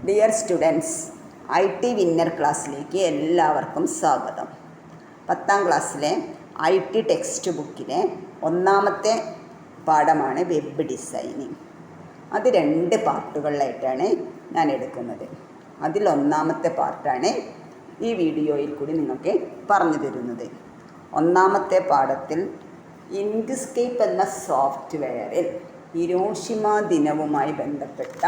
Dear students, IT winner ക്ലാസ്സിലേക്ക് എല്ലാവർക്കും സ്വാഗതം. 10ാം ക്ലാസ്സിലെ IT ടെക്സ്റ്റ് ബുക്കിലെ ഒന്നാമത്തെ പാഠമാണ് വെബ് ഡിസൈനിങ്. അത് 2 പാർട്ടുകളിലായിട്ടാണ് ഞാൻ എടുക്കുന്നത്. അതിലൊന്നാമത്തെ പാർട്ടാണ് ഈ വീഡിയോയിൽ കൂടി നിങ്ങൾക്ക് പറഞ്ഞു തരുന്നത്. ഒന്നാമത്തെ പാഠത്തിൽ ഇങ്ക്സ്കേപ്പ് എന്ന സോഫ്റ്റ്വെയറിൽ ഹിരോഷിമ ദിനവുമായി ബന്ധപ്പെട്ട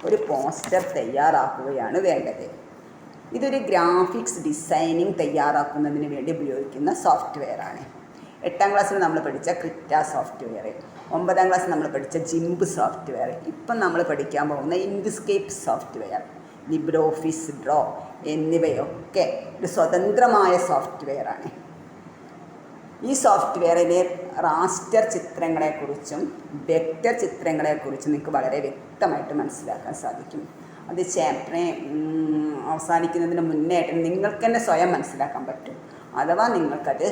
ഒരു പോസ്റ്റർ തയ്യാറാക്കുകയാണ് വേണ്ടത്. ഇതൊരു ഗ്രാഫിക്സ് ഡിസൈനിങ് തയ്യാറാക്കുന്നതിന് വേണ്ടി ഉപയോഗിക്കുന്ന സോഫ്റ്റ്വെയറാണ്. 8ാം ക്ലാസ്സിൽ നമ്മൾ പഠിച്ച ക്രിറ്റ സോഫ്റ്റ്വെയർ, 9ാം ക്ലാസ്സിൽ നമ്മൾ പഠിച്ച ജിംബ് സോഫ്റ്റ്വെയർ, ഇപ്പം നമ്മൾ പഠിക്കാൻ പോകുന്ന Inkscape software, Libre office draw എന്നിവയൊക്കെ ഒരു സ്വതന്ത്രമായ സോഫ്റ്റ്വെയറാണ്. ഈ സോഫ്റ്റ്വെയറിലെ റാസ്റ്റർ ചിത്രങ്ങളെക്കുറിച്ചും വെക്റ്റർ ചിത്രങ്ങളെക്കുറിച്ചും നിങ്ങൾക്ക് വളരെ വ്യക്തമായിട്ട് മനസ്സിലാക്കാൻ സാധിക്കും. അത് ചാപ്റ്ററെ അവസാനിക്കുന്നതിന് മുന്നേ ആയിട്ട് നിങ്ങൾക്ക് തന്നെ സ്വയം മനസ്സിലാക്കാൻ പറ്റും. അഥവാ നിങ്ങൾക്കത്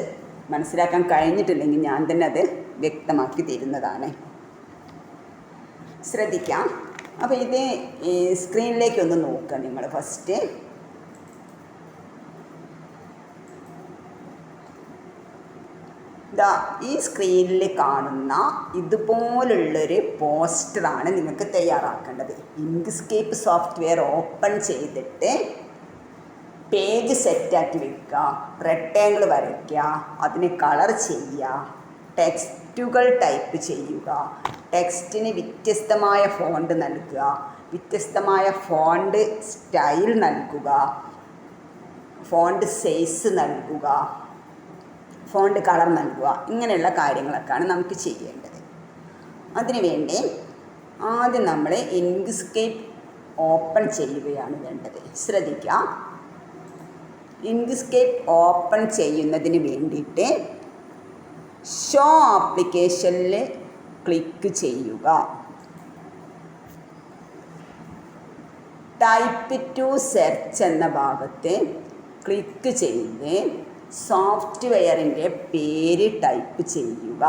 മനസ്സിലാക്കാൻ കഴിഞ്ഞിട്ടില്ലെങ്കിൽ ഞാൻ തന്നെ അത് വ്യക്തമാക്കി തരുന്നതാണ്. ശ്രദ്ധിക്കാം. അപ്പോൾ ഇത് സ്ക്രീനിലേക്കൊന്ന് നോക്കുക. നിങ്ങൾ ഫസ്റ്റ് ഈ സ്ക്രീനിൽ കാണുന്ന ഇതുപോലുള്ളൊരു പോസ്റ്ററാണ് നിങ്ങൾക്ക് തയ്യാറാക്കേണ്ടത്. ഇങ്ക്സ്കേപ്പ് സോഫ്റ്റ്വെയർ ഓപ്പൺ ചെയ്തിട്ട് പേജ് സെറ്റാക്കി വെക്കുക, റെക്ടാങ്കിൾ വരയ്ക്കുക, അതിന് കളർ ചെയ്യുക, ടെക്സ്റ്റുകൾ ടൈപ്പ് ചെയ്യുക, ടെക്സ്റ്റിന് വ്യത്യസ്തമായ ഫോണ്ട് നൽകുക, വ്യത്യസ്തമായ ഫോണ്ട് സ്റ്റൈൽ നൽകുക, ഫോണ്ട് സൈസ് നൽകുക, ഫോണ്ട് കളർ നൽകുക, ഇങ്ങനെയുള്ള കാര്യങ്ങളൊക്കെയാണ് നമുക്ക് ചെയ്യേണ്ടത്. അതിനുവേണ്ടി ആദ്യം നമ്മൾ ഇങ്ക്സ്കേപ്പ് ഓപ്പൺ ചെയ്യുകയാണ് വേണ്ടത്. ശ്രദ്ധിക്കുക. ഇങ്ക്സ്കേപ്പ് ഓപ്പൺ ചെയ്യുന്നതിന് വേണ്ടിയിട്ട് ഷോ ആപ്ലിക്കേഷനിൽ ക്ലിക്ക് ചെയ്യുക. ടൈപ്പ് ടു സെർച്ച് എന്ന ഭാഗത്ത് ക്ലിക്ക് ചെയ്ത് സോഫ്റ്റ്വെയറിൻ്റെ പേര് ടൈപ്പ് ചെയ്യുക.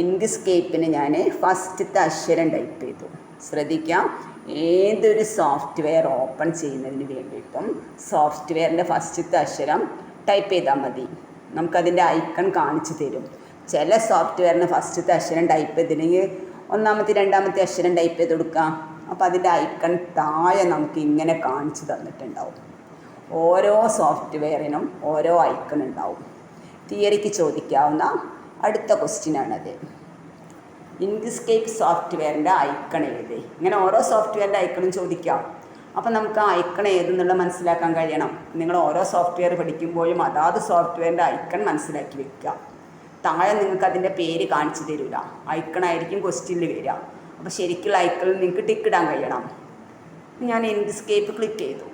ഇങ്ക്സ്കേപ്പിന് ഞാൻ ഫസ്റ്റത്തെ അക്ഷരം ടൈപ്പ് ചെയ്തു. ശ്രദ്ധിക്കാം. ഏതൊരു സോഫ്റ്റ്വെയർ ഓപ്പൺ ചെയ്യുന്നതിന് വേണ്ടിയിട്ടും സോഫ്റ്റ്വെയറിൻ്റെ ഫസ്റ്റത്തെ അക്ഷരം ടൈപ്പ് ചെയ്താൽ മതി. നമുക്കതിൻ്റെ ഐക്കൺ കാണിച്ചു തരും. ചില സോഫ്റ്റ്വെയറിന് ഫസ്റ്റത്തെ അക്ഷരം ടൈപ്പ് ചെയ്തില്ലെങ്കിൽ 1ാമത്തെ 2ാമത്തെ അക്ഷരം ടൈപ്പ് ചെയ്ത് കൊടുക്കാം. അപ്പോൾ അതിൻ്റെ ഐക്കൺ താഴെ നമുക്ക് ഇങ്ങനെ കാണിച്ചു തന്നിട്ടുണ്ടാവും. ഓരോ സോഫ്റ്റ്വെയറിനും ഓരോ ഐക്കൺ ഉണ്ടാവും. തിയറിക്ക് ചോദിക്കാവുന്ന അടുത്ത ക്വസ്റ്റ്യനാണത്. ഇങ്ക്സ്കേപ്പ് സോഫ്റ്റ്വെയറിൻ്റെ ഐക്കൺ ഏത്? ഇങ്ങനെ ഓരോ സോഫ്റ്റ്വെയറിൻ്റെ ഐക്കണും ചോദിക്കാം. അപ്പം നമുക്ക് ആ ഐക്കൺ ഏതെന്നുള്ളത് മനസ്സിലാക്കാൻ കഴിയണം. നിങ്ങൾ ഓരോ സോഫ്റ്റ്വെയർ പഠിക്കുമ്പോഴും അതാത് സോഫ്റ്റ്വെയറിൻ്റെ ഐക്കൺ മനസ്സിലാക്കി വെക്കുക. താഴെ നിങ്ങൾക്ക് അതിൻ്റെ പേര് കാണിച്ചു തരില്ല, ഐക്കണായിരിക്കും ക്വസ്റ്റ്യനിൽ വരിക. അപ്പോൾ ശരിക്കുള്ള ഐക്കണിൽ നിങ്ങൾക്ക് ടിക്ക് ഇടാൻ കഴിയണം. ഞാൻ ഇങ്ക്സ്കേപ്പ് ക്ലിക്ക് ചെയ്തു.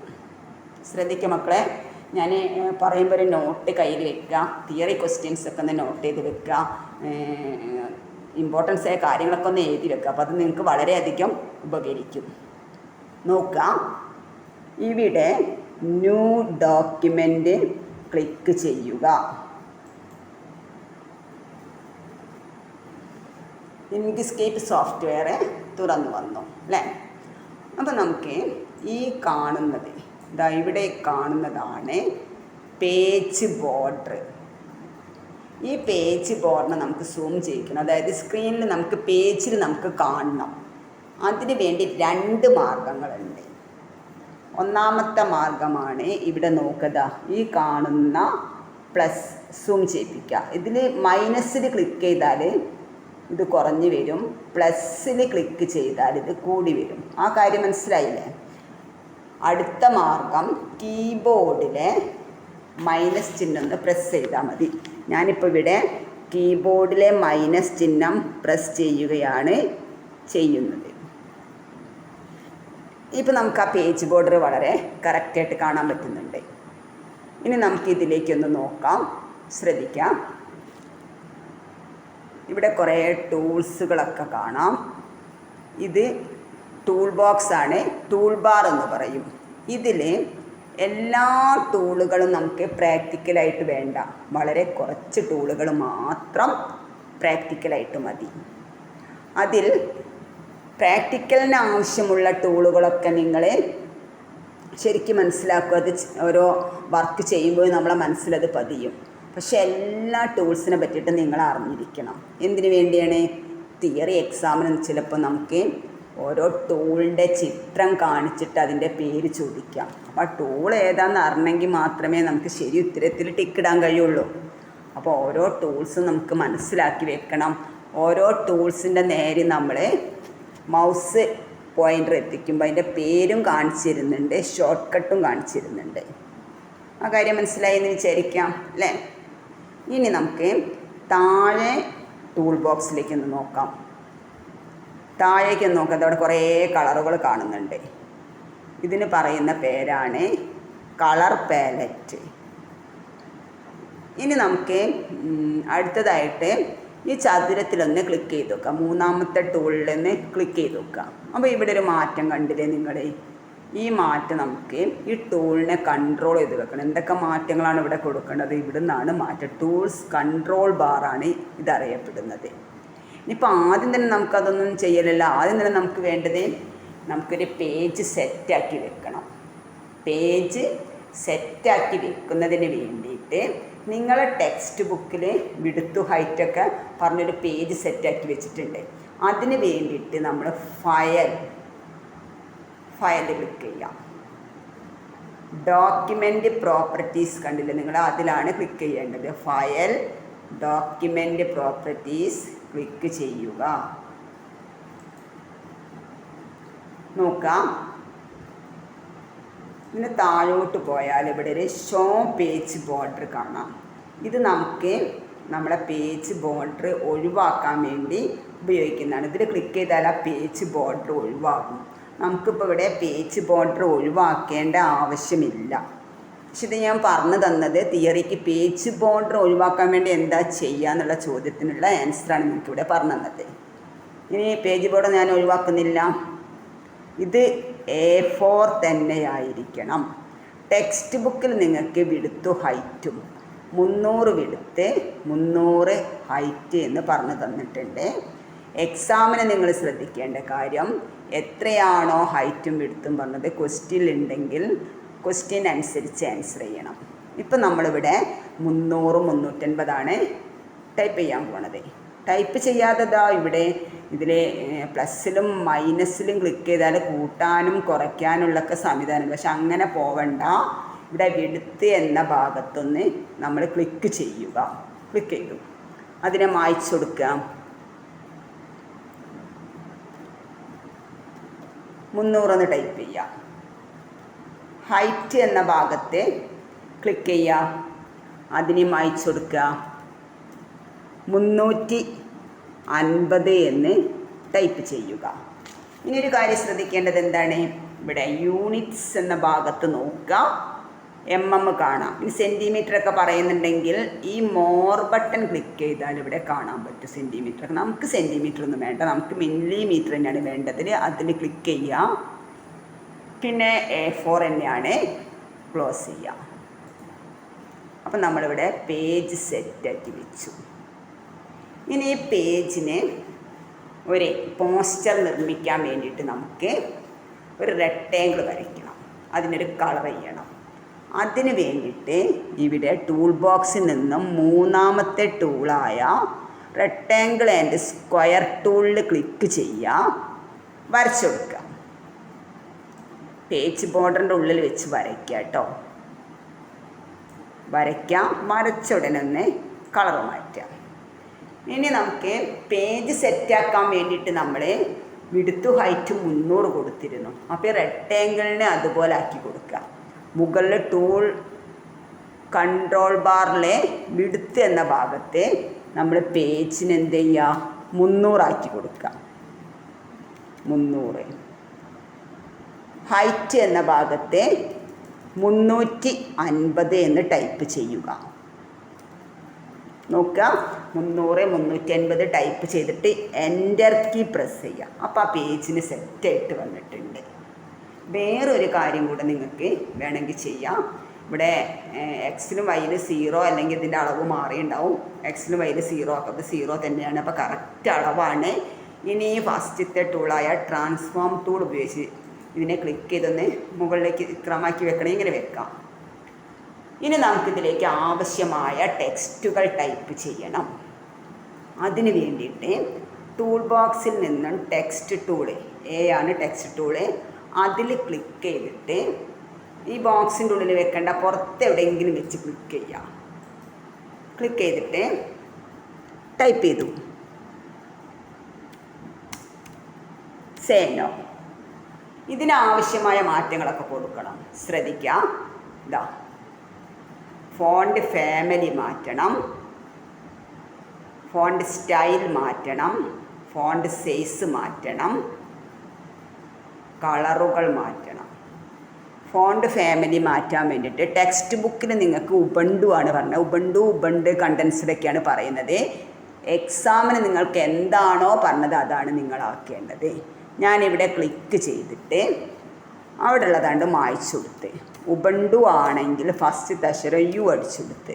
ശ്രദ്ധിക്കുക മക്കളെ. ഞാൻ പറയുമ്പോൾ ഒരു നോട്ട് കയ്യിൽ വെക്കുക. തിയറി ക്വസ്റ്റ്യൻസ് ഒക്കെ ഒന്ന് നോട്ട് ചെയ്ത് വെക്കുക. ഇമ്പോർട്ടൻസ് ആയ കാര്യങ്ങളൊക്കെ ഒന്ന് എഴുതി വെക്കുക. അപ്പോൾ അത് നിങ്ങൾക്ക് വളരെയധികം ഉപകരിക്കും. നോക്കുക. ഇവിടെ ന്യൂ ഡോക്യുമെൻ്റ് ക്ലിക്ക് ചെയ്യുക. ഇങ്ക്സ്കേപ്പ് സോഫ്റ്റ്വെയർ തുറന്നു വന്നു അല്ലേ? അപ്പോൾ നമുക്ക് ഈ കാണുന്നത് ഇവിടെ കാണുന്നതാണ് പേജ് ബോർഡർ. ഈ പേജ് ബോർഡറിനെ നമുക്ക് സൂം ചെയ്യിക്കണം. അതായത് സ്ക്രീനിൽ നമുക്ക് പേജിൽ നമുക്ക് കാണണം. അതിന് വേണ്ടി 2 മാർഗങ്ങളുണ്ട്. ഒന്നാമത്തെ മാർഗമാണ് ഇവിടെ നോക്കുക, ഈ കാണുന്ന പ്ലസ് സൂം ചെയ്യിപ്പിക്കുക. ഇതിൽ മൈനസിൽ ക്ലിക്ക് ചെയ്താൽ ഇത് കുറഞ്ഞു വരും, പ്ലസ്സിൽ ക്ലിക്ക് ചെയ്താൽ ഇത് കൂടി വരും. ആ കാര്യം മനസ്സിലായില്ലേ? അടുത്ത മാർഗം കീബോർഡിലെ മൈനസ് ചിഹ്നം ഒന്ന് പ്രസ് ചെയ്താൽ മതി. ഞാനിപ്പോൾ ഇവിടെ കീബോർഡിലെ മൈനസ് ചിഹ്നം പ്രസ് ചെയ്യുകയാണ് ചെയ്യുന്നത്. ഇപ്പോൾ നമുക്ക് ആ പേജ് ബോർഡർ വളരെ കറക്റ്റായിട്ട് കാണാൻ പറ്റുന്നുണ്ട്. ഇനി നമുക്ക് ഇതിലേക്കൊന്ന് നോക്കാം. ശ്രദ്ധിക്കാം. ഇവിടെ കുറേ ടൂൾസുകളൊക്കെ കാണാം. ഇത് ടൂൾ ബോക്സ് ആണ്, ടൂൾ ബാർ എന്ന് പറയും. ഇതിൽ എല്ലാ ടൂളുകളും നമുക്ക് പ്രാക്ടിക്കലായിട്ട് വേണ്ട, വളരെ കുറച്ച് ടൂളുകൾ മാത്രം പ്രാക്ടിക്കലായിട്ട് മതി. അതിൽ പ്രാക്ടിക്കലിന് ആവശ്യമുള്ള ടൂളുകളൊക്കെ നിങ്ങൾ ശരിക്കും മനസ്സിലാക്കുക. അത് ഓരോ വർക്ക് ചെയ്യുമ്പോൾ നമ്മളെ മനസ്സിലത് പതിയും. പക്ഷെ എല്ലാ ടൂൾസിനെ പറ്റിയിട്ട് നിങ്ങൾ അറിഞ്ഞിരിക്കണം. എന്തിനു വേണ്ടിയാണ്? തിയറി എക്സാമിന് ചിലപ്പോൾ നമുക്ക് ഓരോ ടൂളിൻ്റെ ചിത്രം കാണിച്ചിട്ട് അതിൻ്റെ പേര് ചോദിക്കാം. അപ്പോൾ ആ ടൂൾ ഏതാണെന്ന് അറിഞ്ഞെങ്കിൽ മാത്രമേ നമുക്ക് ശരി ഉത്തരത്തിൽ ടിക്കിടാൻ കഴിയുള്ളൂ. അപ്പോൾ ഓരോ ടൂൾസും നമുക്ക് മനസ്സിലാക്കി വെക്കണം. ഓരോ ടൂൾസിൻ്റെ നേരെ നമ്മൾ മൗസ് പോയിൻ്റർ എത്തിക്കുമ്പോൾ അതിൻ്റെ പേരും കാണിച്ചു തരുന്നുണ്ട്, ഷോർട്ട് കട്ടും കാണിച്ചു തരുന്നുണ്ട്. ആ കാര്യം മനസ്സിലായി എന്ന് വിചാരിക്കാം അല്ലേ? ഇനി നമുക്ക് താഴെ ടൂൾ ബോക്സിലേക്ക് ഒന്ന് നോക്കാം. താഴേക്ക് നോക്കാം. അവിടെ കുറേ കളറുകൾ കാണുന്നുണ്ട്. ഇതിന് പറയുന്ന പേരാണ് കളർ പാലറ്റ്. ഇനി നമുക്ക് അടുത്തതായിട്ട് ഈ ചതുരത്തിലൊന്ന് ക്ലിക്ക് ചെയ്ത് നോക്കാം. മൂന്നാമത്തെ ടൂളിൽ നിന്ന് ക്ലിക്ക് ചെയ്ത് നോക്കാം. അപ്പോൾ ഇവിടെ ഒരു മാറ്റം കണ്ടില്ലേ നിങ്ങൾ? ഈ മാറ്റം നമുക്ക് ഈ ടൂളിനെ കൺട്രോൾ ചെയ്ത് വെക്കണം. എന്തൊക്കെ മാറ്റങ്ങളാണ് ഇവിടെ കൊടുക്കേണ്ടത്? ഇവിടെ നിന്നാണ് മാറ്റം. ടൂൾസ് കൺട്രോൾ ബാറാണ് ഇതറിയപ്പെടുന്നത്. ഇനിയിപ്പോൾ ആദ്യം തന്നെ നമുക്കതൊന്നും ചെയ്യലല്ല. ആദ്യം തന്നെ നമുക്ക് വേണ്ടത് നമുക്കൊരു പേജ് സെറ്റാക്കി വെക്കണം. പേജ് സെറ്റാക്കി വെക്കുന്നതിന് വേണ്ടിയിട്ട് നിങ്ങളെ ടെക്സ്റ്റ് ബുക്കിൽ വിഡ്ത്ത് ഹൈറ്റൊക്കെ പറഞ്ഞൊരു പേജ് സെറ്റാക്കി വെച്ചിട്ടുണ്ട്. അതിന് വേണ്ടിയിട്ട് നമ്മൾ ഫയൽ ക്ലിക്ക് ചെയ്യാം. ഡോക്യുമെൻ്റ് പ്രോപ്പർട്ടീസ് കണ്ടില്ലേ നിങ്ങൾ? അതിലാണ് ക്ലിക്ക് ചെയ്യേണ്ടത്. ഫയൽ ഡോക്യുമെൻ്റ് പ്രോപ്പർട്ടീസ് ക്ലിക്ക് ചെയ്യുക. നോക്കാം. ഇതിന് താഴോട്ട് പോയാൽ ഇവിടെ ഒരു ഷോ പേജ് ബോർഡർ കാണാം. ഇത് നമുക്ക് നമ്മളെ പേജ് ബോർഡർ ഒഴിവാക്കാൻ വേണ്ടി ഉപയോഗിക്കുന്നതാണ്. ഇതിൽ ക്ലിക്ക് ചെയ്താൽ ആ പേജ് ബോർഡർ ഒഴിവാകും. നമുക്കിപ്പോൾ ഇവിടെ പേജ് ബോർഡർ ഒഴിവാക്കേണ്ട ആവശ്യമില്ല. പക്ഷെ ഇത് ഞാൻ പറഞ്ഞു തന്നത് തിയറിക്ക് പേജ് ബോർഡർ ഒഴിവാക്കാൻ വേണ്ടി എന്താ ചെയ്യുക എന്നുള്ള ചോദ്യത്തിനുള്ള ആൻസറാണ് എനിക്കിവിടെ പറഞ്ഞു തന്നത്. ഇനി പേജ് ബോർഡർ ഞാൻ ഒഴിവാക്കുന്നില്ല. ഇത് A4 തന്നെയായിരിക്കണം. ടെക്സ്റ്റ് ബുക്കിൽ നിങ്ങൾക്ക് വിഡ്ത്ത് ഹൈറ്റും 300 വിഡ്ത്ത് 300 ഹൈറ്റ് എന്ന് പറഞ്ഞു തന്നിട്ടുണ്ട്. എക്സാമിന് നിങ്ങൾ ശ്രദ്ധിക്കേണ്ട കാര്യം എത്രയാണോ ഹൈറ്റും വിഡ്ത്തും പറഞ്ഞത് ക്വസ്റ്റ്യൻ ഉണ്ടെങ്കിൽ ക്വസ്റ്റ്യൻ അനുസരിച്ച് ആൻസർ ചെയ്യണം. ഇപ്പം നമ്മളിവിടെ 300 350 ടൈപ്പ് ചെയ്യാൻ പോണത്. ടൈപ്പ് ചെയ്യാത്തതാ ഇവിടെ ഇതിൽ പ്ലസ്സിലും മൈനസിലും ക്ലിക്ക് ചെയ്താൽ കൂട്ടാനും കുറയ്ക്കാനുള്ളൊക്കെ സംവിധാനം. പക്ഷെ അങ്ങനെ പോവണ്ട. ഇവിടെ വിഡ്ത്ത് എന്ന ഭാഗത്തൊന്ന് നമ്മൾ ക്ലിക്ക് ചെയ്യുക. ക്ലിക്ക് ചെയ്തു അതിനെ മായ്ച്ചു കൊടുക്കാം. 300 ടൈപ്പ് ചെയ്യുക. ഹൈറ്റ് എന്ന ഭാഗത്ത് ക്ലിക്ക് ചെയ്യുക. അതിനെ മായ്ച്ചു കൊടുക്കുക. 350 എന്ന് ടൈപ്പ് ചെയ്യുക. ഇനി ഒരു കാര്യം ശ്രദ്ധിക്കേണ്ടത് എന്താണ്? ഇവിടെ യൂണിറ്റ്സ് എന്ന ഭാഗത്ത് നോക്കുക. കാണാം. ഇനി സെൻറ്റിമീറ്ററൊക്കെ പറയുന്നുണ്ടെങ്കിൽ ഈ മോർ ബട്ടൺ ക്ലിക്ക് ചെയ്താൽ ഇവിടെ കാണാൻ പറ്റും സെൻറ്റിമീറ്റർ. നമുക്ക് സെൻറ്റിമീറ്റർ ഒന്നും വേണ്ട, നമുക്ക് മില്ലിമീറ്റർ തന്നെയാണ് വേണ്ടത്. അതിൽ ക്ലിക്ക് ചെയ്യുക. പിന്നെ A4 തന്നെയാണ് ക്ലോസ് ചെയ്യുക. അപ്പം നമ്മളിവിടെ പേജ് സെറ്റാക്കി വെച്ചു. ഇനി ഈ പേജിന് ഒരു പോസ്റ്റർ നിർമ്മിക്കാൻ വേണ്ടിയിട്ട് നമുക്ക് ഒരു റെക്ടാങ്കിൾ വരയ്ക്കണം. അതിനൊരു കളർ ചെയ്യണം. അതിന് വേണ്ടിയിട്ട് ഇവിടെ ടൂൾ ബോക്സിൽ നിന്നും മൂന്നാമത്തെ ടൂളായ റെക്ടാങ്കിൾ ആൻഡ് സ്ക്വയർ ടൂളിൽ ക്ലിക്ക് ചെയ്യുക. വരച്ചു കൊടുക്കുക. പേജ് ബോർഡറിൻ്റെ ഉള്ളിൽ വെച്ച് വരയ്ക്കുക കേട്ടോ. വരയ്ക്കാം. വരച്ച ഉടനെ ഒന്ന് കളർ മാറ്റാം. ഇനി നമുക്ക് പേജ് സെറ്റാക്കാൻ വേണ്ടിയിട്ട് നമ്മൾ വിഡ്ത്ത് ഹൈറ്റ് 300 കൊടുത്തിരുന്നു. അപ്പോൾ ഈ റെക്ടാങ്കിളിനെ അതുപോലെ ആക്കി കൊടുക്കുക. മുകളിൽ ടൂൾ കൺട്രോൾ ബാറിലെ വിഡ്ത്ത് എന്ന ഭാഗത്ത് നമ്മൾ പേജിന് എന്ത് ചെയ്യുക? 300 ആക്കി കൊടുക്കുക. 300. ഹൈറ്റ് എന്ന ഭാഗത്ത് 350 എന്ന് ടൈപ്പ് ചെയ്യുക. നോക്കുക. 300 350 ടൈപ്പ് ചെയ്തിട്ട് എൻ്റർ കീ പ്രസ് ചെയ്യുക. അപ്പോൾ ആ പേജിന് സെറ്റായിട്ട് വന്നിട്ടുണ്ട്. വേറൊരു കാര്യം കൂടെ നിങ്ങൾക്ക് വേണമെങ്കിൽ ചെയ്യാം. ഇവിടെ എക്സിനും വൈയിലും 0 അല്ലെങ്കിൽ ഇതിൻ്റെ അളവ് മാറിയുണ്ടാവും. എക്സിനും വൈയിലും 0 ആക്കുമ്പോൾ 0 തന്നെയാണ്. അപ്പോൾ കറക്റ്റ് അളവാണ്. ഇനി ഫസ്റ്റത്തെ ടൂളായ ട്രാൻസ്ഫോം ടൂൾ ഉപയോഗിച്ച് ഇതിനെ ക്ലിക്ക് ചെയ്തൊന്ന് മുകളിലേക്ക് ക്രമാക്കി വെക്കണം. ഇങ്ങനെ വെക്കാം. ഇനി നമുക്കിതിലേക്ക് ആവശ്യമായ ടെക്സ്റ്റുകൾ ടൈപ്പ് ചെയ്യണം. അതിന് വേണ്ടിയിട്ട് ടൂൾ ബോക്സിൽ നിന്നും ടെക്സ്റ്റ് ടൂള്, ആണ് ടെക്സ്റ്റ് ടൂള്, അതിൽ ക്ലിക്ക് ചെയ്തിട്ട് ഈ ബോക്സിൻ്റെ ഉള്ളിൽ വെക്കേണ്ട, പുറത്ത് എവിടെയെങ്കിലും വെച്ച് ക്ലിക്ക് ചെയ്യാം. ക്ലിക്ക് ചെയ്തിട്ട് ടൈപ്പ് ചെയ്തു സേനോ. ഇതിനാവശ്യമായ മാറ്റങ്ങളൊക്കെ കൊടുക്കണം. ശ്രദ്ധിക്കുക, ഇതാ ഫോണ്ട് ഫാമിലി മാറ്റണം, ഫോണ്ട് സ്റ്റൈൽ മാറ്റണം, ഫോണ്ട് സൈസ് മാറ്റണം, കളറുകൾ മാറ്റണം. ഫോണ്ട് ഫാമിലി മാറ്റാൻ വേണ്ടിയിട്ട് ടെക്സ്റ്റ് ബുക്കിൽ നിങ്ങൾക്ക് ഉബണ്ടു ആണ് പറഞ്ഞത്. ഉബണ്ട് കണ്ടൻസ്ഡൊക്കെയാണ് പറയുന്നത്. എക്സാമിന് നിങ്ങൾക്ക് എന്താണോ പറഞ്ഞത് അതാണ് നിങ്ങളാക്കേണ്ടത്. ഞാനിവിടെ ക്ലിക്ക് ചെയ്തിട്ട് അവിടെ ഉള്ളതാണ്ട് മായ്ച്ചു കൊടുത്ത്, ഉബണ്ടു ആണെങ്കിൽ ഫസ്റ്റ് അക്ഷരം യു അടിച്ചെടുത്ത്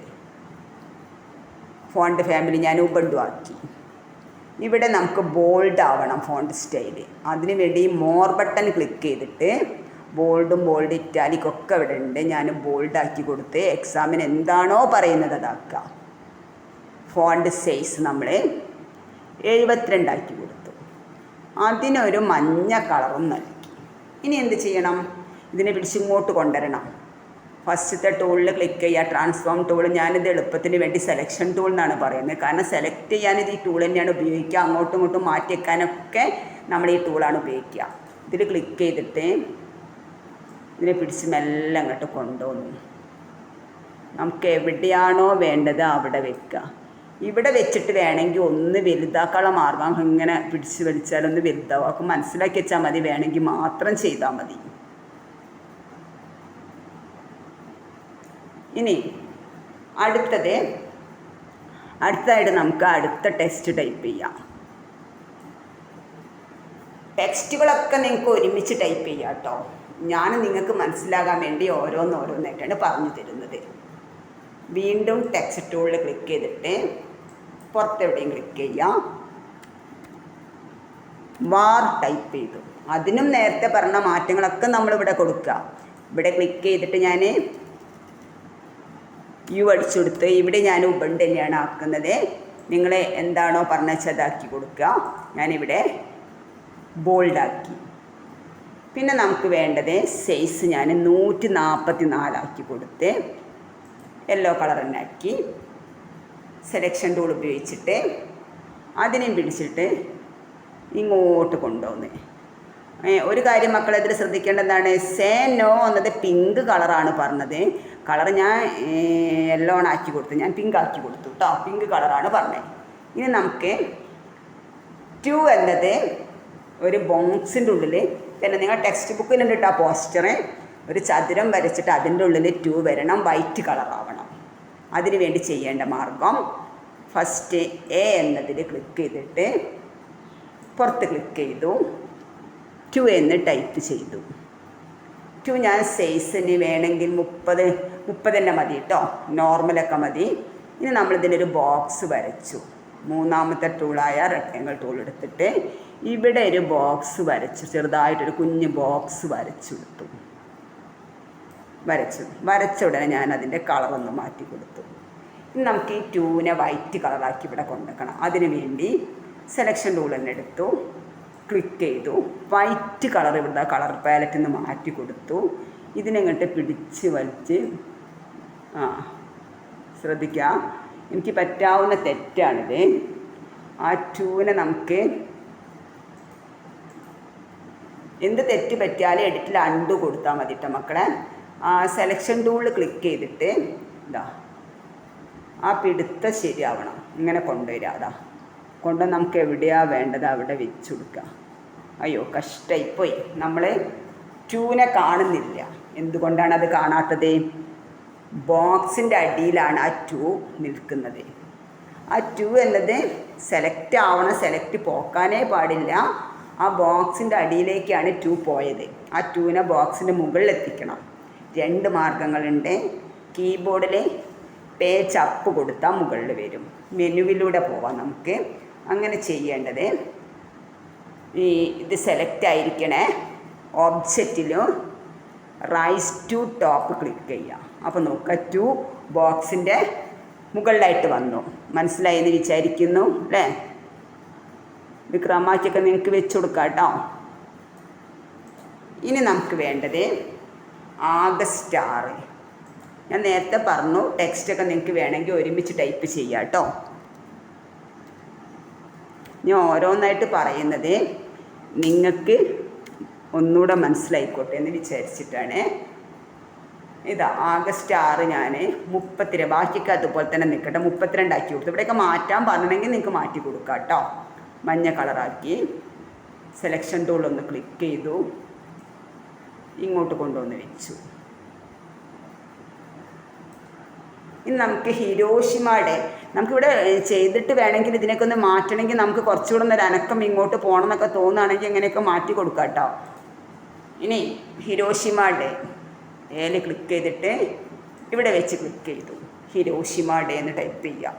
ഫോണ്ട് ഫാമിലി ഞാൻ ഉബണ്ടു ആക്കി. ഇവിടെ നമുക്ക് ബോൾഡ് ആവണം ഫോണ്ട് സ്റ്റൈല്. അതിന് വേണ്ടി മോർ ബട്ടൺ ക്ലിക്ക് ചെയ്തിട്ട് ബോൾഡും ബോൾഡ് ഇറ്റാലിക്കൊക്കെ ഇവിടെ ഉണ്ട്. ഞാൻ ബോൾഡാക്കി കൊടുത്ത് എക്സാമിന് എന്താണോ പറയുന്നത് അതാക്കുക. ഫോണ്ട് സൈസ് നമ്മൾ 72 ആക്കി കൊടുത്തു. അതിനൊരു മഞ്ഞ കളറും നൽകി. ഇനി എന്ത് ചെയ്യണം? ഇതിനെ പിടിച്ചിങ്ങോട്ട് കൊണ്ടുവരണം. ഫസ്റ്റത്തെ ടൂളിൽ ക്ലിക്ക് ചെയ്യുക, ട്രാൻസ്ഫോം ടൂൾ. ഞാനിത് എളുപ്പത്തിന് വേണ്ടി സെലക്ഷൻ ടൂൾ എന്നാണ് പറയുന്നത്. കാരണം സെലക്ട് ചെയ്യാനിത് ഈ ടൂൾ തന്നെയാണ് ഉപയോഗിക്കുക. അങ്ങോട്ടും ഇങ്ങോട്ടും മാറ്റി വെക്കാനൊക്കെ നമ്മൾ ഈ ടൂളാണ് ഉപയോഗിക്കുക. ഇതിൽ ക്ലിക്ക് ചെയ്തിട്ട് ഇതിനെ പിടിച്ച് മെല്ലെ അങ്ങോട്ട് കൊണ്ടുവന്നു. നമുക്ക് എവിടെയാണോ വേണ്ടത് അവിടെ വെക്കുക. ഇവിടെ വെച്ചിട്ട് വേണമെങ്കിൽ ഒന്ന് വലുതാക്കാനുള്ള മാർഗം ഇങ്ങനെ പിടിച്ച് വലിച്ചാലൊന്ന് വലുതാവും. അപ്പം മനസ്സിലാക്കി വെച്ചാൽ മതി. വേണമെങ്കിൽ മാത്രം ചെയ്താൽ മതി. ഇനി അടുത്തതായിട്ട് നമുക്ക് അടുത്ത ടെക്സ്റ്റ് ടൈപ്പ് ചെയ്യാം. ടെക്സ്റ്റുകളൊക്കെ നിങ്ങൾക്ക് ഒരുമിച്ച് ടൈപ്പ് ചെയ്യാം കേട്ടോ. ഞാൻ നിങ്ങൾക്ക് മനസ്സിലാകാൻ വേണ്ടി ഓരോന്നായിട്ടാണ് പറഞ്ഞു തരുന്നത്. വീണ്ടും ടെക്സ്റ്റ് ടൂളിൽ ക്ലിക്ക് ചെയ്തിട്ട് പുറത്തെവിടെയും ക്ലിക്ക് ചെയ്യാം. വാർ ടൈപ്പ് ചെയ്തു. അതിനും നേരത്തെ പറഞ്ഞ മാറ്റങ്ങളൊക്കെ നമ്മളിവിടെ കൊടുക്കുക. ഇവിടെ ക്ലിക്ക് ചെയ്തിട്ട് ഞാൻ യു അടിച്ചു കൊടുത്ത് ഇവിടെ ഞാൻ ഉബണ്ട് തന്നെയാണ് ആക്കുന്നത്. നിങ്ങൾ എന്താണോ പറഞ്ഞാൽ അതാക്കി കൊടുക്കുക. ഞാനിവിടെ ബോൾഡാക്കി. പിന്നെ നമുക്ക് വേണ്ടത് സൈസ് ഞാൻ 144 ആക്കി കൊടുത്ത് യെല്ലോ കളർ തന്നെ ആക്കി. സെലക്ഷൻ ടൂൾ ഉപയോഗിച്ചിട്ട് അതിനെയും പിടിച്ചിട്ട് ഇങ്ങോട്ട് കൊണ്ടുവന്ന്. ഒരു കാര്യം മക്കളതിൽ ശ്രദ്ധിക്കേണ്ടതാണ്, സേ നോ എന്നത് പിങ്ക് കളറാണ് പറഞ്ഞത്. കളർ ഞാൻ യെല്ലോ ആക്കി കൊടുത്തു, ഞാൻ പിങ്ക് ആക്കി കൊടുത്തു കേട്ടോ. പിങ്ക് കളറാണ് പറഞ്ഞത്. ഇനി നമുക്ക് 2 എന്നത് ഒരു ബോക്സിൻ്റെ ഉള്ളിൽ, പിന്നെ നിങ്ങൾ ടെക്സ്റ്റ് ബുക്കിലുണ്ട് കേട്ടോ പോസ്റ്ററ്, ഒരു ചതുരം വരച്ചിട്ട് അതിൻ്റെ ഉള്ളിൽ 2 വരണം, വൈറ്റ് കളറാവണം. അതിന് വേണ്ടി ചെയ്യേണ്ട മാർഗം, ഫസ്റ്റ് എ എന്നതിൽ ക്ലിക്ക് ചെയ്തിട്ട് പുറത്ത് ക്ലിക്ക് ചെയ്തു, 2 എന്ന് ടൈപ്പ് ചെയ്തു. 2 ഞാൻ സൈസിന് വേണമെങ്കിൽ 30 തന്നെ മതി കേട്ടോ, നോർമലൊക്കെ മതി. ഇനി നമ്മളിതിനൊരു ബോക്സ് വരച്ചു. മൂന്നാമത്തെ ടൂളായ റെക്ടാങ്കിൾ ടൂൾ എടുത്തിട്ട് ഇവിടെ ഒരു ബോക്സ് വരച്ചു, ചെറുതായിട്ടൊരു കുഞ്ഞ് ബോക്സ് വരച്ചെടുത്തു. വരച്ച ഉടനെ ഞാൻ അതിൻ്റെ കളറൊന്ന് മാറ്റി കൊടുത്തു. ഇനി നമുക്ക് ഈ 2നെ വൈറ്റ് കളറാക്കി ഇവിടെ കൊണ്ടുവയ്ക്കണം. അതിന് വേണ്ടി സെലക്ഷൻ ടൂൾ തന്നെ എടുത്തു, ക്ലിക്ക് ചെയ്തു, വൈറ്റ് കളർ ഇവിടെ കളർ പാലറ്റിൽ നിന്ന് മാറ്റി കൊടുത്തു. ഇതിനെങ്ങോട്ട് പിടിച്ച് വലിച്ച് ശ്രദ്ധിക്കുക, എനിക്ക് പറ്റാവുന്ന തെറ്റാണിത്. ആ 2നെ നമുക്ക് എന്ത് തെറ്റ് പറ്റിയാലും എഡിറ്റിൽ അണ്ടു കൊടുത്താൽ മതി കേട്ടോ മക്കളെ. ആ സെലക്ഷൻ ടൂളിൽ ക്ലിക്ക് ചെയ്തിട്ട് ഇതാ ആ പിടുത്തം ശരിയാവണം, ഇങ്ങനെ കൊണ്ടുവരിക. അതാ കൊണ്ട് നമുക്ക് എവിടെയാണ് വേണ്ടത് അവിടെ വെച്ച് കൊടുക്കുക. അയ്യോ കഷ്ടായിപ്പോയി, നമ്മൾ 2നെ കാണുന്നില്ല. എന്തുകൊണ്ടാണ് അത് കാണാത്തത്? ബോക്സിൻ്റെ അടിയിലാണ് ആ 2 നിൽക്കുന്നത്. ആ 2 എന്നത് സെലക്ട് ആവണം, സെലക്ട് പോക്കാനേ പാടില്ല. ആ ബോക്സിൻ്റെ അടിയിലേക്കാണ് 2 പോയത്. ആ 2നെ ബോക്സിൻ്റെ മുകളിൽ എത്തിക്കണം. 2 മാർഗങ്ങളുണ്ട്. കീബോർഡിൽ പേജ് അപ്പ് കൊടുത്താൽ മുകളിൽ വരും. മെനുവിലൂടെ പോവാം നമുക്ക്. അങ്ങനെ ചെയ്യേണ്ടത് ഇത് സെലക്ട് ആയിരിക്കണേ. ഓബ്ജക്റ്റിലും റൈസ് ടു ടോപ്പ് ക്ലിക്ക് ചെയ്യാം. അപ്പോൾ നോക്കുക, 2 ബോക്സിൻ്റെ മുകളിലായിട്ട് വന്നു. മനസ്സിലായി എന്ന് വിചാരിക്കുന്നു അല്ലേ? ഇത് ക്രമാക്കിയൊക്കെ നിങ്ങൾക്ക് വെച്ച് കൊടുക്കാം കേട്ടോ. ഇനി നമുക്ക് വേണ്ടത് ആഗസ്റ്റ് 6. ഞാൻ നേരത്തെ പറഞ്ഞു, ടെക്സ്റ്റൊക്കെ നിങ്ങൾക്ക് വേണമെങ്കിൽ ഒരുമിച്ച് ടൈപ്പ് ചെയ്യാം കേട്ടോ. ഞാൻ ഓരോന്നായിട്ട് പറയുന്നത് നിങ്ങൾക്ക് ഒന്നുകൂടെ മനസ്സിലായിക്കോട്ടെ എന്ന് വിചാരിച്ചിട്ടാണ്. ഇതാ ആഗസ്റ്റ് 6 ഞാൻ 32, ബാക്കിയൊക്കെ അതുപോലെ തന്നെ നിൽക്കട്ടെ, 32 ആക്കി കൊടുത്തു. ഇവിടെയൊക്കെ മാറ്റാൻ പറഞ്ഞിട്ടുണ്ടെങ്കിൽ നിങ്ങൾക്ക് മാറ്റി കൊടുക്കാം കേട്ടോ. മഞ്ഞ കളറാക്കി സെലക്ഷൻ ടൂൾ ഒന്ന് ക്ലിക്ക് ചെയ്തു, ഇങ്ങോട്ട് കൊണ്ടുവന്ന് വെച്ചു. ഇനി നമുക്ക് ഹിരോഷിമയുടെ നമുക്കിവിടെ ചെയ്തിട്ട് വേണമെങ്കിൽ ഇതിനൊക്കെ ഒന്ന് മാറ്റണമെങ്കിൽ നമുക്ക് കുറച്ചുകൂടെ ഒരു അനക്കം ഇങ്ങോട്ട് പോകണം എന്നൊക്കെ തോന്നുകയാണെങ്കിൽ ഇങ്ങനെയൊക്കെ മാറ്റി കൊടുക്കാം കേട്ടോ. ഇനി ഹിരോഷിമയുടെ ഏൽ ക്ലിക്ക് ചെയ്തിട്ട് ഇവിടെ വെച്ച് ക്ലിക്ക് ചെയ്തു, ഹിരോഷിമയുടെ എന്ന് ടൈപ്പ് ചെയ്യാം.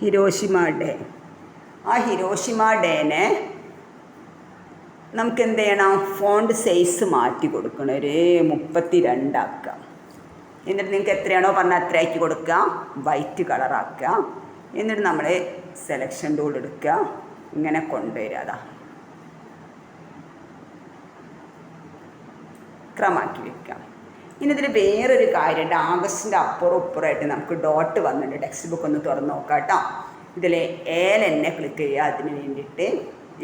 Hiroshima day. ആ ഹിരോഷിമ ഡേനെ നമുക്ക് എന്ത് ചെയ്യണം? ഫോണ്ട് സൈസ് മാറ്റി കൊടുക്കണം, ഒരു 32 ആക്കുക. എന്നിട്ട് നിങ്ങൾക്ക് എത്രയാണോ പറഞ്ഞാൽ അത്ര ആക്കി കൊടുക്കുക, വൈറ്റ് കളറാക്കുക. എന്നിട്ട് നമ്മൾ സെലക്ഷൻ ടൂൾ എടുക്കുക, ഇങ്ങനെ കൊണ്ടുവരിക. അതാ ക്രമാക്കി വെക്കാം. ഇനി ഇതിൽ വേറൊരു കാര്യമുണ്ട്. ആഗസ്റ്റിൻ്റെ അപ്പുറം ഇപ്പുറമായിട്ട് നമുക്ക് ഡോട്ട് വന്നിട്ടുണ്ട്. ടെക്സ്റ്റ് ബുക്ക് ഒന്ന് തുറന്ന് നോക്കാം കേട്ടോ. ഇതിൽ ഏൽ തന്നെ ക്ലിക്ക് ചെയ്യുക. അതിന് വേണ്ടിയിട്ട്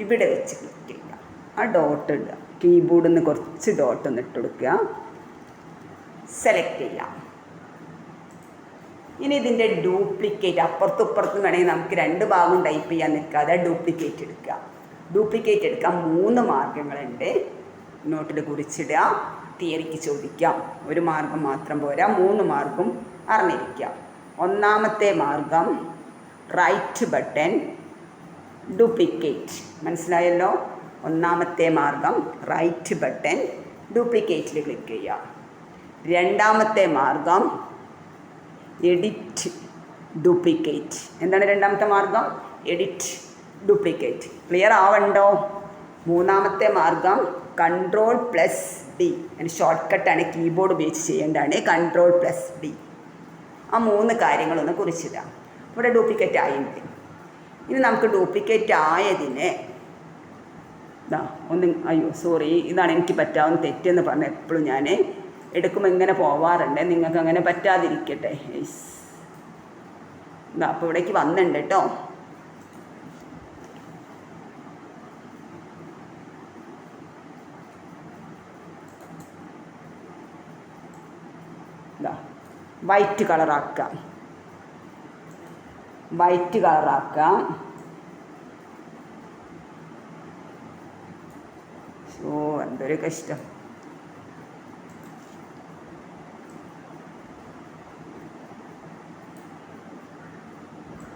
ഇവിടെ വെച്ച് ക്ലിക്ക് ചെയ്യുക, ആ ഡോട്ട് ഇടുക. കീബോർഡിൽ നിന്ന് കുറച്ച് ഡോട്ട് ഒന്ന് ഇട്ട് കൊടുക്കുക, സെലക്ട് ചെയ്യാം. ഇനി ഇതിൻ്റെ ഡ്യൂപ്ലിക്കേറ്റ് അപ്പുറത്തും ഇപ്പുറത്തും വേണമെങ്കിൽ നമുക്ക് 2 ഭാഗം ടൈപ്പ് ചെയ്യാൻ നിൽക്കാതെ ഡ്യൂപ്ലിക്കേറ്റ് എടുക്കുക. ഡ്യൂപ്ലിക്കേറ്റ് എടുക്കാൻ 3 മാർഗ്ഗങ്ങളുണ്ട്. നോട്ടിൽ കുറിച്ചിടുക, തിയറിക്ക് ചോദിക്കാം. 1 മാർഗം മാത്രം പോരാ, 3 മാർഗം അറിഞ്ഞിരിക്കാം. ഒന്നാമത്തെ മാർഗം റൈറ്റ് ബട്ടൺ ഡ്യൂപ്ലിക്കേറ്റ്. മനസ്സിലായല്ലോ? ഒന്നാമത്തെ മാർഗം റൈറ്റ് ബട്ടൺ ഡ്യൂപ്ലിക്കേറ്റിൽ ക്ലിക്ക് ചെയ്യാം. രണ്ടാമത്തെ മാർഗം എഡിറ്റ് ഡ്യൂപ്ലിക്കേറ്റ്. എന്താണ് രണ്ടാമത്തെ മാർഗം? Edit duplicate. ക്ലിയർ ആവണ്ടോ? മൂന്നാമത്തെ മാർഗം Ctrl+D. അതിന് ഷോർട്ട് കട്ടാണ്, കീബോർഡ് ഉപയോഗിച്ച് ചെയ്യേണ്ടതാണ്. Ctrl+D. ആ 3 കാര്യങ്ങളൊന്ന് കുറിച്ചിടാം. ഇവിടെ ഡ്യൂപ്ലിക്കേറ്റ് ആയിട്ടുണ്ട്. ഇനി നമുക്ക് ഡ്യൂപ്ലിക്കേറ്റ് ആയതിനെ അയ്യോ സോറി, ഇതാണ് എനിക്ക് പറ്റാവുന്ന തെറ്റെന്ന് പറഞ്ഞാൽ എപ്പോഴും ഞാൻ എടുക്കുമ്പോൾ ഇങ്ങനെ പോവാറുണ്ട്. നിങ്ങൾക്ക് അങ്ങനെ പറ്റാതിരിക്കട്ടെ. അപ്പോൾ ഇവിടേക്ക് വന്നിട്ടുണ്ട് കേട്ടോ. White കളറാക്കാം, white കളറാക്കാം. ഓ എന്തൊരു കഷ്ടം.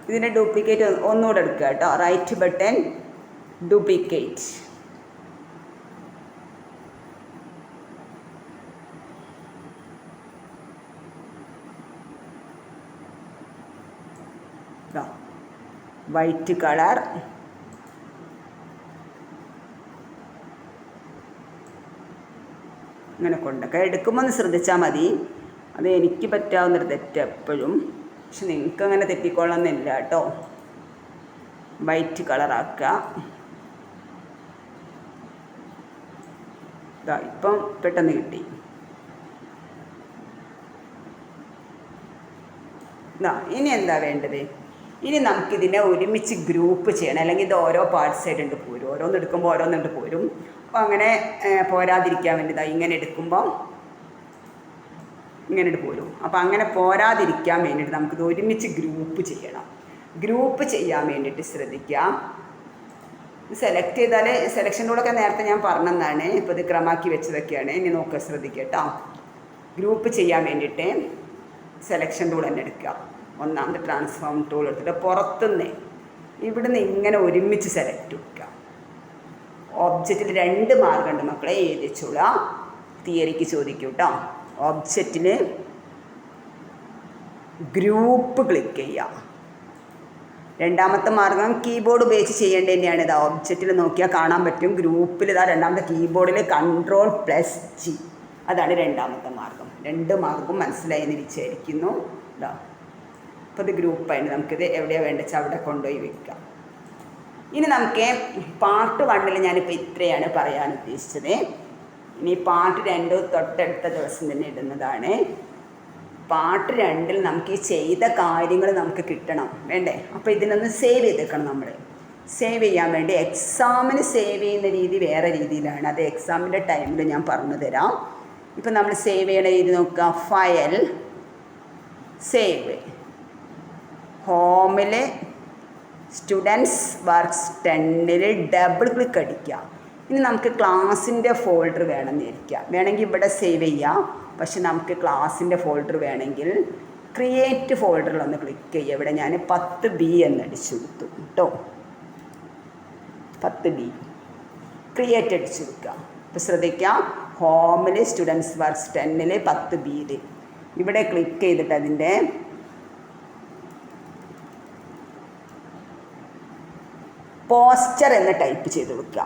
ഇതിൻ്റെ ഡ്യൂപ്ലിക്കേറ്റ് ഒന്നുകൂടെ എടുക്കുക കേട്ടോ. Right button duplicate. White colour ഇങ്ങനെ കൊണ്ടൊക്കെ എടുക്കുമ്പോൾ ഒന്ന് ശ്രദ്ധിച്ചാൽ മതി. അത് എനിക്ക് പറ്റാവുന്നൊരു തെറ്റ് എപ്പോഴും, പക്ഷെ നിങ്ങൾക്ക് അങ്ങനെ തെറ്റിക്കൊള്ളണമെന്നില്ല കേട്ടോ. വൈറ്റ് കളറാക്കുക. ഇപ്പം പെട്ടെന്ന് കിട്ടി. ഇനി എന്താ വേണ്ടത്? ഇനി നമുക്കിതിനെ ഒരുമിച്ച് ഗ്രൂപ്പ് ചെയ്യണം, അല്ലെങ്കിൽ ഇത് ഓരോ പാർട്സായിട്ടുണ്ട് പോരും. ഓരോന്ന് എടുക്കുമ്പോൾ ഓരോന്നുണ്ട് പോരും. അപ്പോൾ അങ്ങനെ പോരാതിരിക്കാൻ വേണ്ടി ഇങ്ങനെ എടുക്കുമ്പോൾ ഇങ്ങനെ പോരും. അപ്പോൾ അങ്ങനെ പോരാതിരിക്കാൻ വേണ്ടിയിട്ട് നമുക്കിത് ഒരുമിച്ച് ഗ്രൂപ്പ് ചെയ്യണം. ഗ്രൂപ്പ് ചെയ്യാൻ വേണ്ടിയിട്ട് ശ്രദ്ധിക്കുക. സെലക്ട് ചെയ്താൽ സെലക്ഷനിലൂടെയൊക്കെ നേരത്തെ ഞാൻ പറഞ്ഞതാണ്, ഇപ്പോൾ ഇത് ക്രമാക്കി വെച്ചതൊക്കെയാണ്. ഇനി നോക്കുക, ശ്രദ്ധിക്കുക കേട്ടോ. ഗ്രൂപ്പ് ചെയ്യാൻ വേണ്ടിയിട്ട് സെലക്ഷൻ ടൂൾ തന്നെ എടുക്കുക. ഒന്നാമത്തെ ട്രാൻസ്ഫോം ടൂൾ എടുത്തിട്ട് പുറത്തുനിന്ന് ഇവിടുന്ന് ഇങ്ങനെ ഒരുമിച്ച് സെലക്ട് കൊടുക്കുക. ഓബ്ജക്റ്റിൽ 2 മാർഗമുണ്ട് മക്കളെ, എഴുതിച്ചോളാം. തിയറിക്ക് ചോദിക്കൂ കേട്ടോ. ഓബ്ജക്റ്റിൽ ഗ്രൂപ്പ് ക്ലിക്ക് ചെയ്യുക. രണ്ടാമത്തെ മാർഗം കീബോർഡ് ഉപയോഗിച്ച് ചെയ്യേണ്ടത് തന്നെയാണ്. ഇതാ ഓബ്ജക്റ്റിൽ നോക്കിയാൽ കാണാൻ പറ്റും. ഗ്രൂപ്പിൽ ഇതാ രണ്ടാമത്തെ കീബോർഡിൽ Ctrl+G, അതാണ് രണ്ടാമത്തെ മാർഗം. രണ്ട് മാർഗവും മനസ്സിലായി എന്ന് വിചാരിക്കുന്നു. ഇതാ അപ്പോൾ ഇത് ഗ്രൂപ്പായിട്ട് നമുക്കിത് എവിടെയാണ് വേണ്ടത് വെച്ചാൽ അവിടെ കൊണ്ടുപോയി വെക്കാം. ഇനി നമുക്ക് പാർട്ട് 1 ഞാനിപ്പോൾ ഇത്രയാണ് പറയാൻ ഉദ്ദേശിച്ചത്. ഇനി പാർട്ട് 2 തൊട്ടടുത്ത ദിവസം തന്നെ ഇടുന്നതാണ്. പാർട്ട് 2 നമുക്ക് ഈ ചെയ്ത കാര്യങ്ങൾ നമുക്ക് കിട്ടണം വേണ്ടേ? അപ്പോൾ ഇതിനൊന്ന് സേവ് ചെയ്തേക്കണം. നമ്മൾ സേവ് ചെയ്യാൻ വേണ്ടി എക്സാമിന് സേവ് ചെയ്യുന്ന രീതി വേറെ രീതിയിലാണ്. അത് എക്സാമിൻ്റെ ടൈമിൽ ഞാൻ പറഞ്ഞു തരാം. ഇപ്പം നമ്മൾ സേവ് ചെയ്യണ രീതി നോക്കുക. ഫയൽ, സേവ്, ഹോമിൽ സ്റ്റുഡൻസ് വർക്ക്സ് 10 ഡബിൾ ക്ലിക്ക് അടിക്കുക. ഇനി നമുക്ക് ക്ലാസ്സിൻ്റെ ഫോൾഡർ വേണമെന്നിരിക്കുക. വേണമെങ്കിൽ ഇവിടെ സേവ് ചെയ്യാം. പക്ഷെ നമുക്ക് ക്ലാസ്സിൻ്റെ ഫോൾഡർ വേണമെങ്കിൽ ക്രിയേറ്റ് ഫോൾഡറിലൊന്ന് ക്ലിക്ക് ചെയ്യുക. ഇവിടെ ഞാൻ 10B എന്നടിച്ചു കൊടുത്തു കേട്ടോ. 10B ക്രിയേറ്റ് അടിച്ചു കൊടുക്കുക. ഇപ്പോൾ ശ്രദ്ധിക്കാം, ഹോമിൽ സ്റ്റുഡൻസ് വർക്ക്സ് 10 10B ഇവിടെ ക്ലിക്ക് ചെയ്തിട്ട് അതിൻ്റെ പോസ്റ്റർ എന്ന് ടൈപ്പ് ചെയ്ത് കൊടുക്കുക.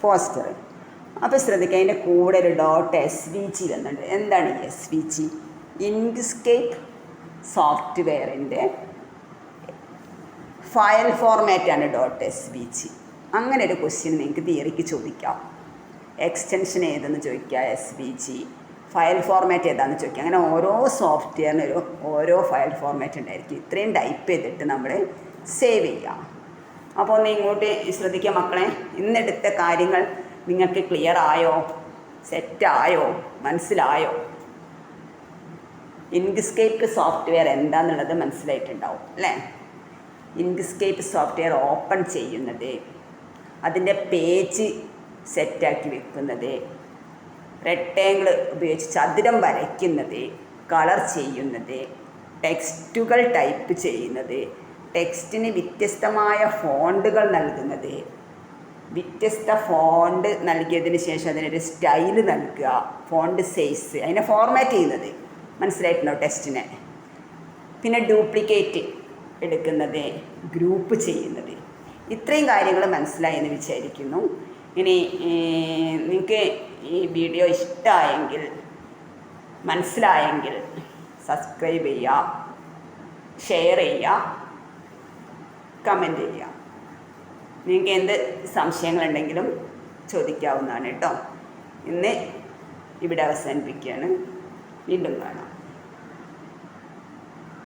പോസ്റ്റർ. അപ്പോൾ ശ്രദ്ധിക്കുക, അതിൻ്റെ കൂടെ ഒരു .svg എന്നുണ്ട്. എന്താണ് ഈ svg? ഇങ്ക്സ്കേപ്പ് സോഫ്റ്റ്വെയറിൻ്റെ ഫയൽ ഫോർമാറ്റാണ് .svg. അങ്ങനെ ഒരു ക്വസ്റ്റ്യൻ നിങ്ങൾക്ക് തിയറിക്ക് ചോദിക്കാം. എക്സ്റ്റൻഷൻ ഏതെന്ന് ചോദിക്കുക, svg. ഫയൽ ഫോർമാറ്റ് ഏതാണെന്ന് ചോദിക്കുക. അങ്ങനെ ഓരോ സോഫ്റ്റ്വെയറിനൊരു ഓരോ ഫയൽ ഫോർമാറ്റ് ഉണ്ടായിരിക്കും. ഇത്രയും ടൈപ്പ് ചെയ്തിട്ട് നമ്മൾ സേവ് ചെയ്യാം. അപ്പോൾ ഒന്ന് ഇങ്ങോട്ട് ശ്രദ്ധിക്കുക മക്കളെ. ഇന്നെടുത്ത കാര്യങ്ങൾ നിങ്ങൾക്ക് ക്ലിയർ ആയോ? സെറ്റായോ? മനസ്സിലായോ? ഇങ്ക്സ്കേപ്പ് സോഫ്റ്റ്വെയർ എന്താണെന്നുള്ളത് മനസ്സിലായിട്ടുണ്ടാവും അല്ലേ? ഇങ്ക്സ്കേപ്പ് സോഫ്റ്റ്വെയർ ഓപ്പൺ ചെയ്യുന്നത്, അതിൻ്റെ പേജ് സെറ്റാക്കി വെക്കുന്നത്, റെക്ടാങ്കിൾ ഉപയോഗിച്ച് ചതുരം വരയ്ക്കുന്നത്, കളർ ചെയ്യുന്നത്, ടെക്സ്റ്റുകൾ ടൈപ്പ് ചെയ്യുന്നത്, ടെക്സ്റ്റിന് വ്യത്യസ്തമായ ഫോണ്ടുകൾ നൽകുന്നത്, വ്യത്യസ്ത ഫോണ്ട് നൽകിയതിന് ശേഷം അതിനൊരു സ്റ്റൈൽ നൽകുക, ഫോണ്ട് സൈസ്, അതിനെ ഫോർമാറ്റ് ചെയ്യുന്നത്. മനസ്സിലായിട്ടുണ്ടോ ടെക്സ്റ്റിനെ? പിന്നെ ഡ്യൂപ്ലിക്കേറ്റ് എടുക്കുന്നത്, ഗ്രൂപ്പ് ചെയ്യുന്നത്. ഇത്രയും കാര്യങ്ങൾ മനസ്സിലായി എന്ന് വിചാരിക്കുന്നു. ഇനി നിങ്ങൾക്ക് ഈ വീഡിയോ ഇഷ്ടമായെങ്കിൽ, മനസ്സിലായെങ്കിൽ സബ്സ്ക്രൈബ് ചെയ്യുക, ഷെയർ ചെയ്യുക, കമൻറ്റ് ചെയ്യുക. നിങ്ങൾക്ക് എന്ത് സംശയങ്ങളുണ്ടെങ്കിലും ചോദിക്കാവുന്നതാണ് കേട്ടോ. ഇന്ന് ഇവിടെ അവസാനിപ്പിക്കുകയാണ്. വീണ്ടും കാണാം.